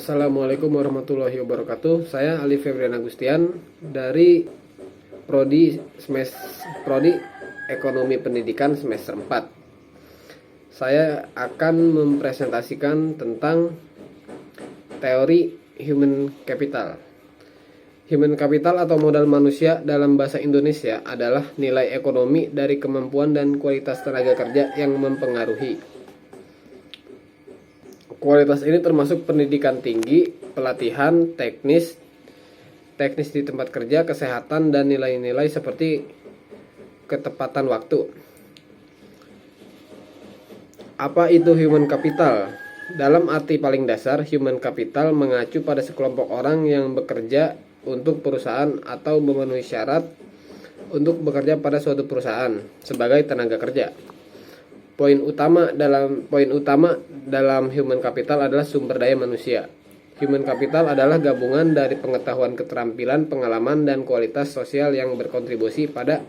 Assalamualaikum warahmatullahi wabarakatuh. Saya Ali Febrian Agustian dari Prodi Ekonomi Pendidikan semester 4. Saya akan mempresentasikan tentang teori human capital. Human capital atau modal manusia dalam bahasa Indonesia adalah nilai ekonomi dari kemampuan dan kualitas tenaga kerja yang mempengaruhi. Kualitas ini termasuk pendidikan tinggi, pelatihan, teknis di tempat kerja, kesehatan, dan nilai-nilai seperti ketepatan waktu. Apa itu human capital? Dalam arti paling dasar, human capital mengacu pada sekelompok orang yang bekerja untuk perusahaan atau memenuhi syarat untuk bekerja pada suatu perusahaan sebagai tenaga kerja. Poin utama dalam human capital adalah sumber daya manusia. Human capital adalah gabungan dari pengetahuan, keterampilan, pengalaman, dan kualitas sosial yang berkontribusi pada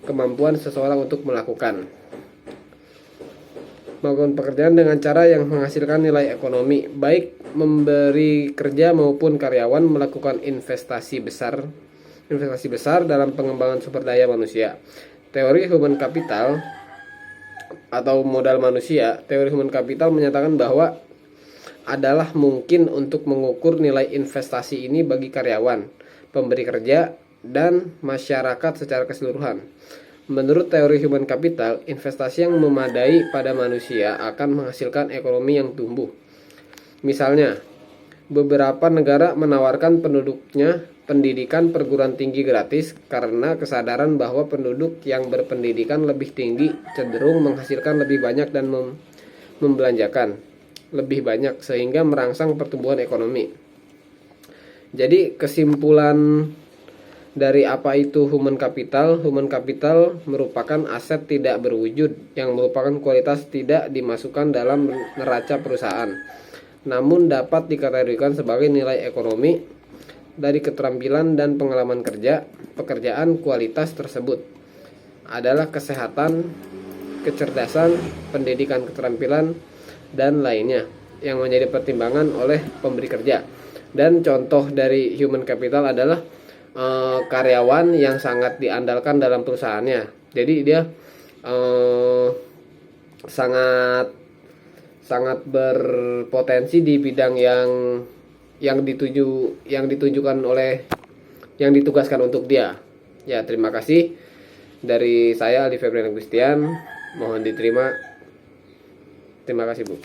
kemampuan seseorang untuk melakukan pekerjaan dengan cara yang menghasilkan nilai ekonomi, baik memberi kerja maupun karyawan melakukan investasi besar dalam pengembangan sumber daya manusia. Teori human capital atau modal manusia, teori human capital menyatakan bahwa adalah mungkin untuk mengukur nilai investasi ini bagi karyawan, pemberi kerja, dan masyarakat secara keseluruhan. Menurut teori human capital, investasi yang memadai pada manusia akan menghasilkan ekonomi yang tumbuh. Misalnya, beberapa negara menawarkan penduduknya pendidikan perguruan tinggi gratis karena kesadaran bahwa penduduk yang berpendidikan lebih tinggi cenderung menghasilkan lebih banyak dan membelanjakan lebih banyak sehingga merangsang pertumbuhan ekonomi. Jadi kesimpulan dari apa itu human capital? Human capital merupakan aset tidak berwujud yang merupakan kualitas tidak dimasukkan dalam neraca perusahaan, namun dapat dikategorikan sebagai nilai ekonomi dari keterampilan dan pengalaman pekerjaan. Kualitas tersebut adalah kesehatan, kecerdasan, pendidikan, keterampilan, dan lainnya yang menjadi pertimbangan oleh pemberi kerja. Dan contoh dari human capital adalah karyawan yang sangat diandalkan dalam perusahaannya. Jadi dia sangat berpotensi di bidang yang ditugaskan untuk dia. Ya, terima kasih dari saya Ali Febrian Agustian. Mohon diterima. Terima kasih, Bu.